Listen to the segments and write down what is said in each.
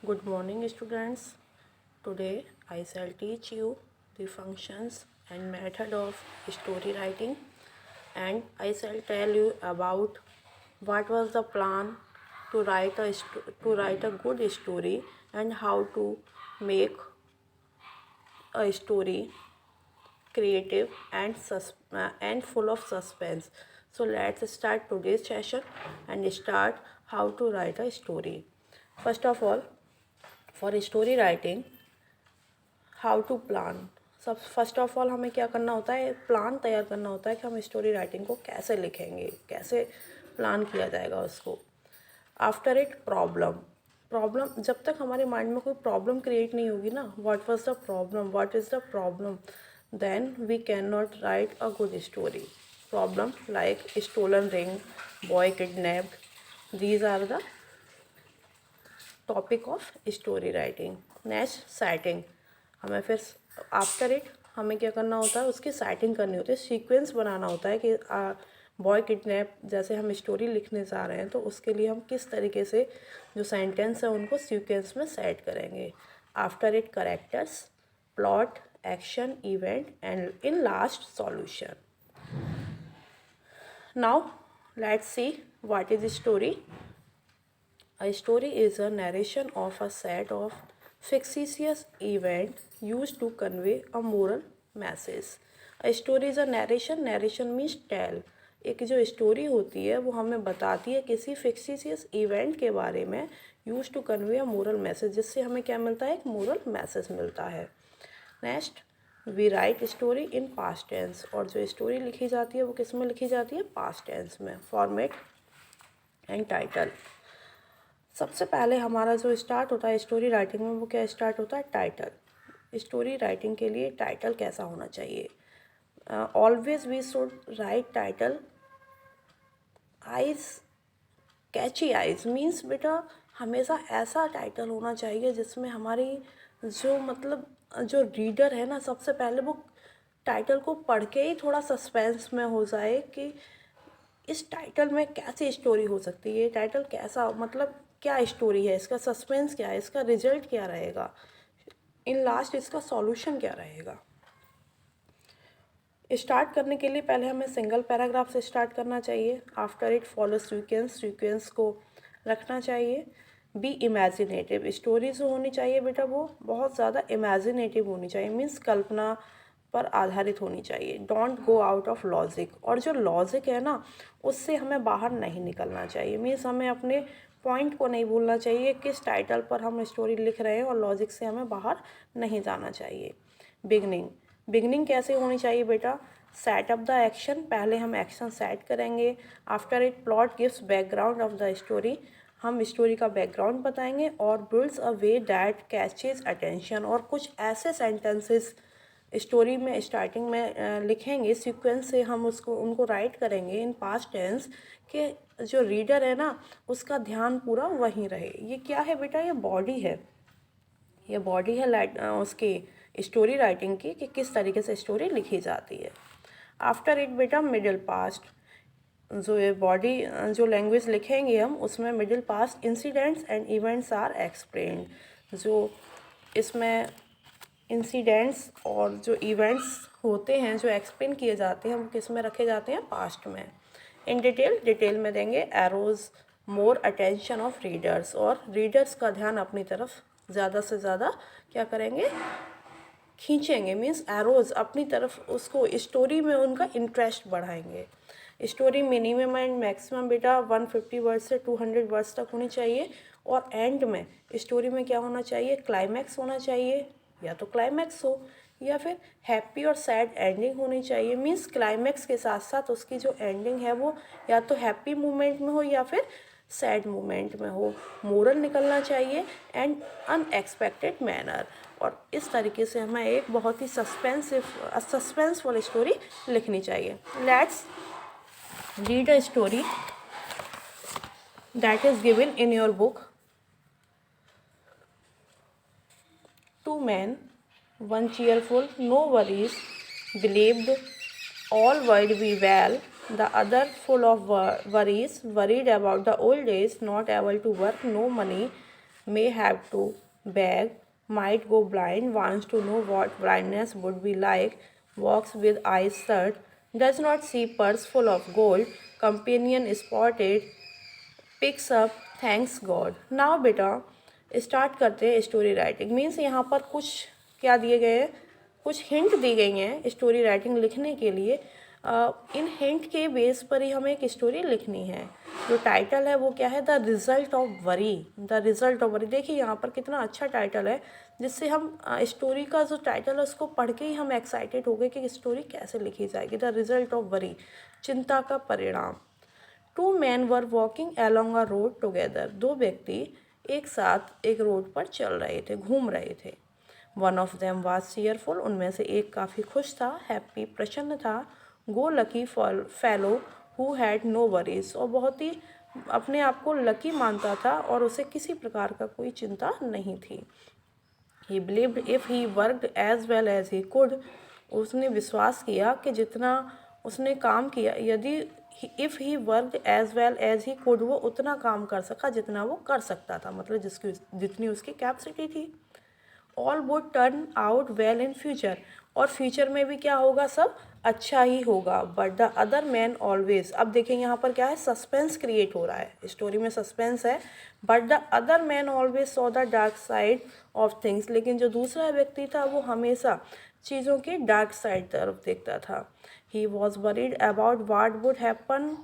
Good morning, students. Today I shall teach you the functions and method of story writing, and I shall tell you about what was the plan to write a good story and how to make a story creative and full of suspense. So let's start today's session and start how to write a story. First of all, for story writing, how to plan. सब first of all हमें क्या करना होता है, plan तैयार करना होता है कि हम स्टोरी राइटिंग को कैसे लिखेंगे, कैसे प्लान किया जाएगा उसको। आफ्टर इट प्रॉब्लम जब तक हमारे माइंड में कोई प्रॉब्लम क्रिएट नहीं होगी ना, what was the problem, what is the problem, then we can not write a good story. Problem like stolen ring, boy kidnapped, these are the topic of story writing. Next setting, हमें फिर after it हमें क्या करना होता है, उसकी setting करनी होती है, सीक्वेंस बनाना होता है कि बॉय किडनैप जैसे हम स्टोरी लिखने जा रहे हैं तो उसके लिए हम किस तरीके से जो सेंटेंस है उनको सीक्वेंस में सेट करेंगे। After it characters, plot, action, event and in last solution. Now let's see what is story. A story is a narration of a set of fictitious events used to convey a moral message. A story is a narration. Narration means tell. एक जो story होती है वो हमें बताती है किसी फिक्सिशियस event के बारे में, use to convey a moral message, जिससे हमें क्या मिलता है, एक मोरल मैसेज मिलता है। Next, we write story in past tense, और जो स्टोरी लिखी जाती है वो किस में लिखी जाती है, पास्ट टेंस में। फॉर्मेट एंड टाइटल, सबसे पहले हमारा जो स्टार्ट होता है स्टोरी राइटिंग में वो क्या स्टार्ट होता है, टाइटल। स्टोरी राइटिंग के लिए टाइटल कैसा होना चाहिए, always we should write title eyes, catchy eyes means बेटा हमेशा ऐसा टाइटल होना चाहिए जिसमें हमारी जो मतलब जो रीडर है ना, सबसे पहले वो टाइटल को पढ़ के ही थोड़ा सस्पेंस में हो जाए कि इस टाइटल में कैसी स्टोरी हो सकती है, ये टाइटल कैसा, मतलब क्या स्टोरी है, इसका सस्पेंस क्या है, इसका रिजल्ट क्या रहेगा, इन लास्ट इसका सॉल्यूशन क्या रहेगा। स्टार्ट करने के लिए पहले हमें सिंगल पैराग्राफ से स्टार्ट करना चाहिए। After it follow sequence, sequence को रखना चाहिए। बी इमेजिनेटिव, स्टोरी जो होनी चाहिए बेटा वो बहुत ज़्यादा इमेजिनेटिव होनी चाहिए, मीन्स कल्पना पर आधारित होनी चाहिए। Don't go out of logic, और जो लॉजिक है ना उससे हमें बाहर नहीं निकलना चाहिए, मीन्स हमें अपने पॉइंट को नहीं भूलना चाहिए, किस टाइटल पर हम स्टोरी लिख रहे हैं, और लॉजिक से हमें बाहर नहीं जाना चाहिए। बिगनिंग कैसे होनी चाहिए बेटा, सेट अप द एक्शन, पहले हम एक्शन सेट करेंगे। After it plot gives background of the story, हम स्टोरी का बैकग्राउंड बताएंगे। और builds a way that catches attention, और कुछ ऐसे सेंटेंसेस स्टोरी में स्टार्टिंग में लिखेंगे, सीक्वेंस से हम उसको उनको राइट करेंगे इन पास्ट टेंस कि जो रीडर है ना उसका ध्यान पूरा वहीं रहे। ये क्या है बेटा, ये बॉडी है, ये बॉडी है उसकी स्टोरी राइटिंग की, कि किस तरीके से स्टोरी लिखी जाती है। आफ्टर इट बेटा मिडिल पास्ट, जो ये बॉडी जो लैंग्वेज लिखेंगे हम उसमें middle past incidents and events are explained, जो इसमें इंसिडेंट्स और जो इवेंट्स होते हैं जो एक्सप्लेन किए जाते हैं वो किस में रखे जाते हैं, पास्ट में। इन डिटेल में देंगे। Arrows more attention of readers, और रीडर्स का ध्यान अपनी तरफ ज़्यादा से ज़्यादा क्या करेंगे, खींचेंगे, मीन्स एरोज अपनी तरफ उसको स्टोरी में उनका इंटरेस्ट बढ़ाएंगे। स्टोरी मिनिमम एंड मैक्सिमम बेटा 150 वर्ड से 200 वर्ड्स तक होनी चाहिए। और एंड में स्टोरी में क्या होना चाहिए, क्लाइमैक्स होना चाहिए, या तो क्लाइमैक्स हो या फिर हैप्पी और सैड एंडिंग होनी चाहिए, मीन्स क्लाइमैक्स के साथ साथ उसकी जो एंडिंग है वो या तो हैप्पी मोमेंट में हो या फिर सैड मोमेंट में हो। मोरल निकलना चाहिए एंड अनएक्सपेक्टेड मैनर, और इस तरीके से हमें एक बहुत ही सस्पेंसफुल स्टोरी लिखनी चाहिए। Let's read a story that is given in your book. Two men, one cheerful, no worries, believed all would be well, the other full of worries, worried about the old days, not able to work, no money, may have to beg, might go blind, wants to know what blindness would be like, walks with eyes shut, does not see purse full of gold, companion spotted, picks up thanks God. Now बेटा start करते हैं story writing. Means यहाँ पर कुछ क्या दिए गए हैं, कुछ हिंट दी गई हैं स्टोरी राइटिंग लिखने के लिए। इन हिंट के बेस पर ही हमें एक स्टोरी लिखनी है। जो टाइटल है वो क्या है, the result of worry. The result of worry, देखिए यहाँ पर कितना अच्छा टाइटल है, जिससे हम स्टोरी का जो टाइटल है उसको पढ़ के ही हम एक्साइटेड हो गए कि स्टोरी कैसे लिखी जाएगी। द रिजल्ट ऑफ वरी, चिंता का परिणाम। Two man were walking along a road together. दो व्यक्ति एक साथ एक रोड पर चल रहे थे, घूम रहे थे। One of them was cheerful, उनमें से एक काफ़ी खुश था, हैप्पी प्रसन्न था। Go lucky fellow who had no worries, और बहुत ही अपने आप को लकी मानता था और उसे किसी प्रकार का कोई चिंता नहीं थी। He believed if he worked as well as he could, उसने विश्वास किया कि जितना उसने काम किया, यदि if he worked as well as he could, वो उतना काम कर सका जितना वो कर सकता था, मतलब जितनी उसकी कैपेसिटी थी। All would turn out well in future, और फ्यूचर में भी क्या होगा, सब अच्छा ही होगा। But the other man always, अब देखिए यहाँ पर क्या है, सस्पेंस क्रिएट हो रहा है, स्टोरी में सस्पेंस है। But the other man always saw the dark side of things, लेकिन जो दूसरा व्यक्ति था वो हमेशा चीज़ों की डार्क साइड तरफ देखता था। He was worried about what would happen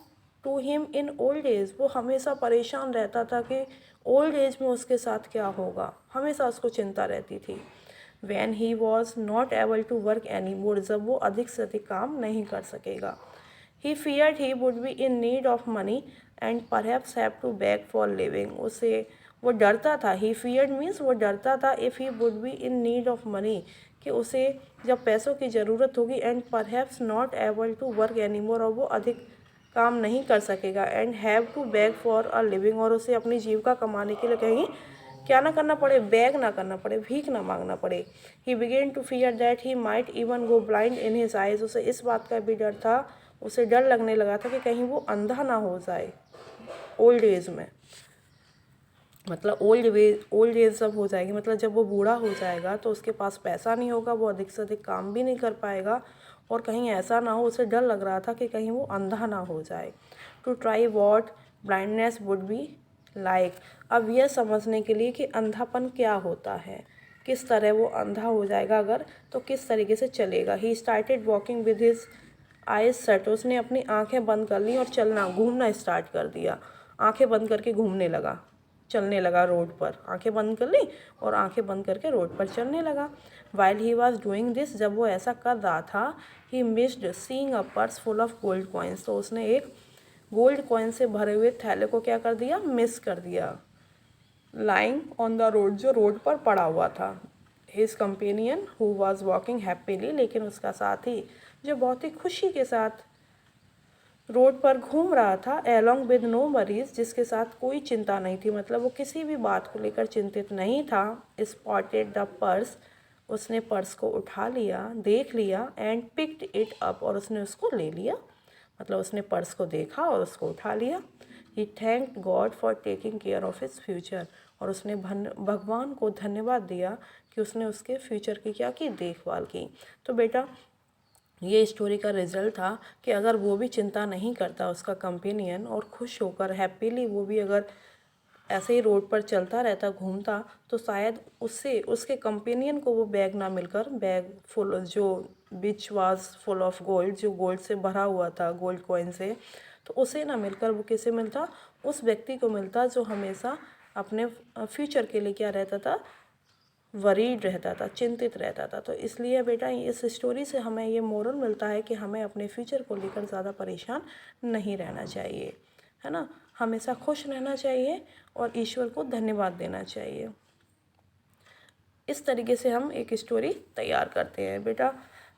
to him in old age, वो हमेशा परेशान रहता था कि ओल्ड एज में उसके साथ क्या होगा, हमेशा उसको चिंता रहती थी। When he was not able to work any more, जब वो अधिक से अधिक काम नहीं कर सकेगा। He feared he would be in need of money and perhaps have to beg for living, उसे वो डरता था। ही फियर्ड मीन्स वो डरता था, if he would be in need of money, कि उसे जब पैसों की ज़रूरत होगी, and perhaps not able to work any more, और वो अधिक काम नहीं कर सकेगा, and have to beg for a living, और उसे अपनी जीविका कमाने के लिए कहीं क्या ना करना पड़े, बैग ना करना पड़े, भीख ना मांगना पड़े। He began to fear that he might even go blind in his eyes, उसे इस बात का भी डर था, उसे डर लगने लगा था कि कहीं वो अंधा ना हो जाए ओल्ड एज में। मतलब ओल्ड एज जब हो जाएगी, मतलब जब वो बूढ़ा हो जाएगा तो उसके पास पैसा नहीं होगा, वो अधिक से अधिक काम भी नहीं कर पाएगा, और कहीं ऐसा ना हो, उसे डर लग रहा था कि कहीं वो अंधा ना हो जाए। To try what blindness would be like, अब यह समझने के लिए कि अंधापन क्या होता है, किस तरह वो अंधा हो जाएगा अगर, तो किस तरीके से चलेगा। He started walking with his eyes shut, उसने अपनी आंखें बंद कर ली और चलना घूमना स्टार्ट कर दिया। आंखें बंद करके घूमने लगा, चलने लगा रोड पर, आंखें बंद कर ली और आंखें बंद करके रोड पर चलने लगा। While he was doing this, जब वो ऐसा कर रहा था, he missed seeing a purse full of gold coins, तो उसने एक गोल्ड कॉइन से भरे हुए थैले को क्या कर दिया, मिस कर दिया। लाइंग ऑन द रोड, जो रोड पर पड़ा हुआ था। His companion who was walking happily, लेकिन उसका साथी जो बहुत ही खुशी के साथ रोड पर घूम रहा था, एलोंग विद नो वरीज, जिसके साथ कोई चिंता नहीं थी, मतलब वो किसी भी बात को लेकर चिंतित नहीं था। स्पॉटेड द पर्स, उसने पर्स को उठा लिया, देख लिया, एंड पिक्ड इट अप, और उसने उसको ले लिया, मतलब उसने पर्स को देखा और उसको उठा लिया। He thanked God for taking care of his future, और उसने भगवान को धन्यवाद दिया कि उसने उसके फ्यूचर की क्या की, देखभाल की। तो बेटा ये स्टोरी का रिजल्ट था कि अगर वो भी चिंता नहीं करता, उसका कंपेनियन, और खुश होकर हैप्पीली वो भी अगर ऐसे ही रोड पर चलता रहता, घूमता, तो शायद उससे उसके कंपेनियन को वो बैग ना मिलकर, बैग फुल जो which was full of gold, जो गोल्ड से भरा हुआ था, गोल्ड कॉइन से, तो उसे ना मिलकर वो किसे मिलता, उस व्यक्ति को मिलता जो हमेशा अपने फ्यूचर के लिए क्या रहता था, वरीड रहता था, चिंतित रहता था। तो इसलिए बेटा इस स्टोरी से हमें ये मोरल मिलता है कि हमें अपने फ्यूचर को लेकर ज़्यादा परेशान नहीं रहना चाहिए, है ना, हमेशा खुश रहना चाहिए और ईश्वर को धन्यवाद देना चाहिए। इस तरीके से हम एक स्टोरी तैयार करते हैं। बेटा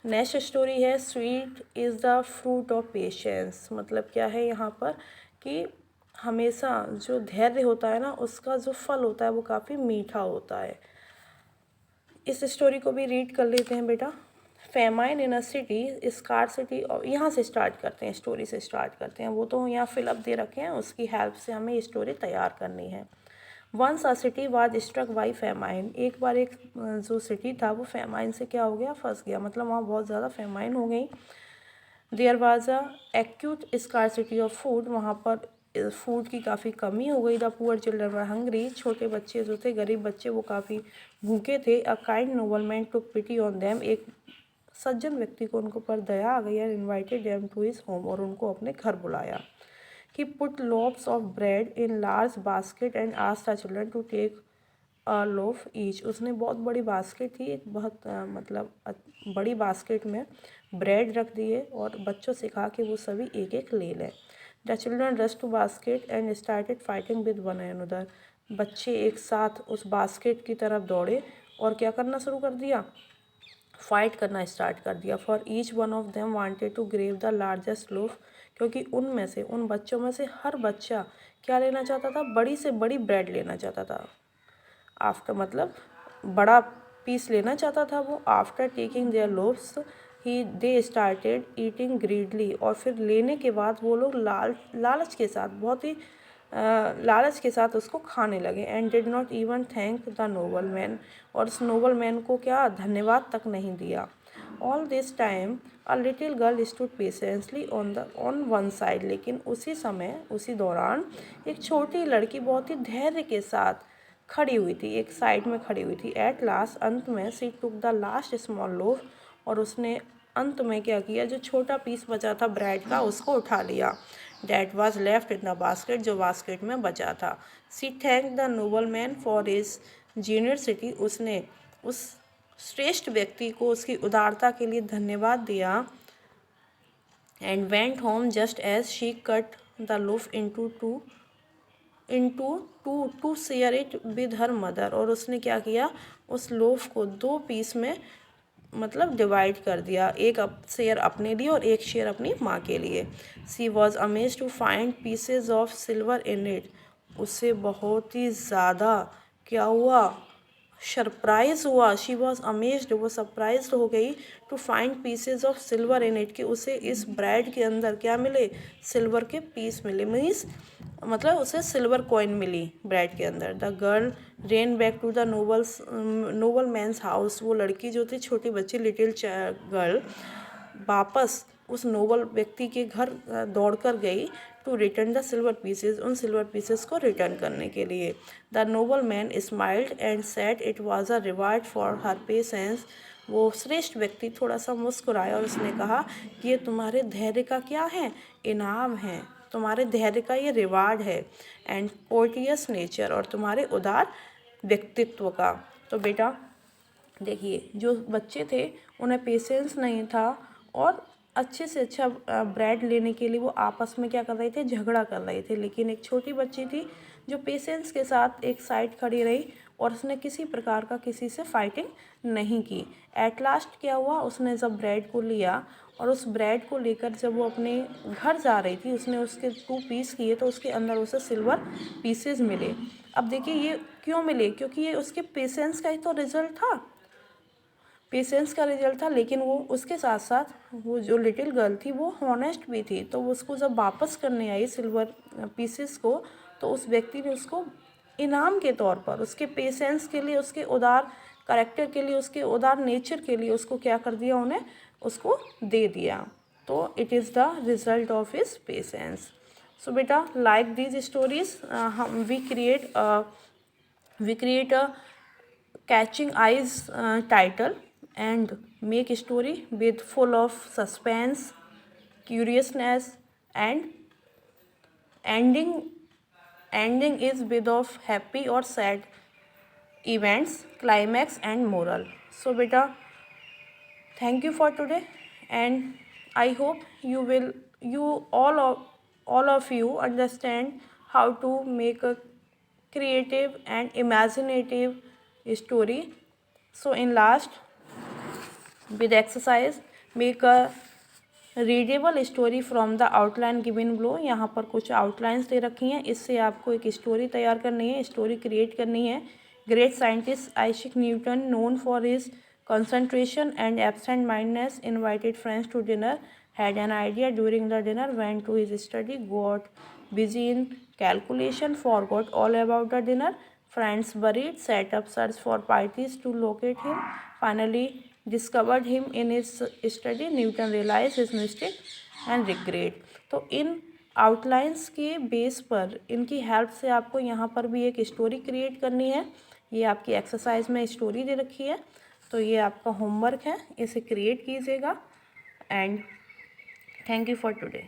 नेक्स्ट स्टोरी है, sweet is the fruit of patience. मतलब क्या है यहाँ पर कि हमेशा जो धैर्य होता है ना, उसका जो फल होता है वो काफ़ी मीठा होता है। इस स्टोरी को भी रीड कर लेते हैं बेटा। फेमाइन इन अ सिटी, स्कार्सिटी, और यहाँ से स्टार्ट करते हैं, स्टोरी से स्टार्ट करते हैं। वो तो यहाँ फिलअप दे रखे हैं, उसकी हेल्प से हमें स्टोरी तैयार करनी है। Once a city was struck by famine, एक बार एक जो सिटी था वो फेमाइन से क्या हो गया, फंस गया, मतलब वहाँ बहुत ज़्यादा फेमाइन हो गई। There was a acute scarcity of food, वहाँ पर फूड की काफ़ी कमी हो गई। The poor children were hungry, छोटे बच्चे जो थे, गरीब बच्चे, वो काफ़ी भूखे थे। A kind nobleman took pity on them, एक सज्जन व्यक्ति को उनको पर दया आ गई। And invited them to his home, और उनको अपने घर बुलाया। He put loaves of bread in large basket and asked the children to take a loaf each. उसने बहुत बड़ी बास्केट थी, एक बहुत बड़ी बास्केट में ब्रेड रख दिए और बच्चों से कहा कि वो सभी एक एक ले लें। The children rush to basket and started fighting with one another, बच्चे एक साथ उस बास्केट की तरफ दौड़े और क्या करना शुरू कर दिया, फाइट करना स्टार्ट कर दिया। For each one of them wanted to grab the largest loaf, क्योंकि उनमें से, उन बच्चों में से हर बच्चा क्या लेना चाहता था, बड़ी से बड़ी ब्रेड लेना चाहता था। आफ्टर मतलब बड़ा पीस लेना चाहता था वो। After taking their loaves he they started eating greedily, और फिर लेने के बाद वो लोग लालच के साथ, बहुत ही लालच के साथ उसको खाने लगे। And did not even thank the noble man, और उस नोबल मैन को क्या, धन्यवाद तक नहीं दिया। All this time a little girl stood patiently on one side, लेकिन उसी समय, उसी दौरान एक छोटी लड़की बहुत ही धैर्य के साथ खड़ी हुई थी, एक साइड में खड़ी हुई थी। एट लास्ट, अंत में, she took the last small loaf, और उसने अंत में क्या किया, जो छोटा पीस बचा था ब्रेड का उसको उठा लिया। That was left in the basket, जो बास्केट में बचा था। She thank the noble man for his generosity, उसने उस श्रेष्ठ व्यक्ति को उसकी उदारता के लिए धन्यवाद दिया। And went home just as she cut the लूफ into two share it with her mother, और उसने क्या किया, उस लोफ को दो पीस में डिवाइड कर दिया, एक शेयर अपने लिए और एक शेयर अपनी माँ के लिए। She was amaze to find pieces of silver in it, उससे बहुत ही ज़्यादा क्या हुआ, सरप्राइज हुआ। शी वॉज अमेज्ड, वो सरप्राइज हो गई। To find pieces of silver in it, कि उसे इस ब्रेड के अंदर क्या मिले, सिल्वर के पीस मिले, मीन्स उसे सिल्वर कॉइन मिली ब्रेड के अंदर। The girl ran back to the noble man's house, वो लड़की जो थी, छोटी बच्ची, लिटिल गर्ल, वापस उस नोबल व्यक्ति के घर दौड़कर गई। To return the silver pieces, उन सिल्वर पीसेस को रिटर्न करने के लिए। The noble man smiled and said it was a reward for her patience, वो श्रेष्ठ व्यक्ति थोड़ा सा मुस्कुराया और उसने कहा कि ये तुम्हारे धैर्य का क्या है, इनाम है, तुम्हारे धैर्य का ये रिवार्ड है। एंड कोर्टियस नेचर, और तुम्हारे उदार व्यक्तित्व का। तो बेटा देखिए, जो बच्चे थे उन्हें पेशेंस नहीं था, और अच्छे से अच्छा ब्रेड लेने के लिए वो आपस में क्या कर रहे थे, झगड़ा कर रहे थे। लेकिन एक छोटी बच्ची थी जो पेशेंस के साथ एक साइड खड़ी रही, और उसने किसी प्रकार का किसी से फाइटिंग नहीं की। एट लास्ट क्या हुआ, उसने जब ब्रेड को लिया, और उस ब्रेड को लेकर जब वो अपने घर जा रही थी, उसने उसके 2 पीस किए, तो उसके अंदर उसे सिल्वर पीसेस मिले। अब देखिए ये क्यों मिले, क्योंकि ये उसके पेशेंस का ही तो रिजल्ट था, पेशेंस का रिजल्ट था। लेकिन वो उसके साथ साथ, वो जो लिटिल गर्ल थी वो हॉनेस्ट भी थी, तो वो उसको जब वापस करने आई सिल्वर पीसेस को, तो उस व्यक्ति ने उसको इनाम के तौर पर, उसके पेशेंस के लिए, उसके उदार करेक्टर के लिए, उसके उदार नेचर के लिए उसको क्या कर दिया, उन्हें उसको दे दिया। तो it is the result of his patience. So बेटा, लाइक दीज स्टोरीज हम we create a catching eyes title and make a story with full of suspense, curiousness, and ending ending is with of happy or sad events, climax and moral. So beta, thank you for today, and I hope you all of you understand how to make a creative and imaginative story. So in last, with exercise, make a readable story from the outline given below. यहाँ पर कुछ outlines दे रखी हैं, इससे आपको एक story तैयार करनी है, स्टोरी क्रिएट करनी है। Great scientist Isaac Newton, known for his concentration and absent mindedness, invited friends to dinner, had an idea during the dinner, went to his study, got busy in calculation, forgot all about the dinner, friends buried, set up search for parties to locate him, finally discovered him in his study, Newton realized his mistake and regret। तो इन outlines के base पर इनकी help से आपको यहाँ पर भी एक स्टोरी क्रिएट करनी है। ये आपकी एक्सरसाइज में स्टोरी दे रखी है, तो ये आपका होमवर्क है, इसे क्रिएट कीजिएगा। And thank you for today.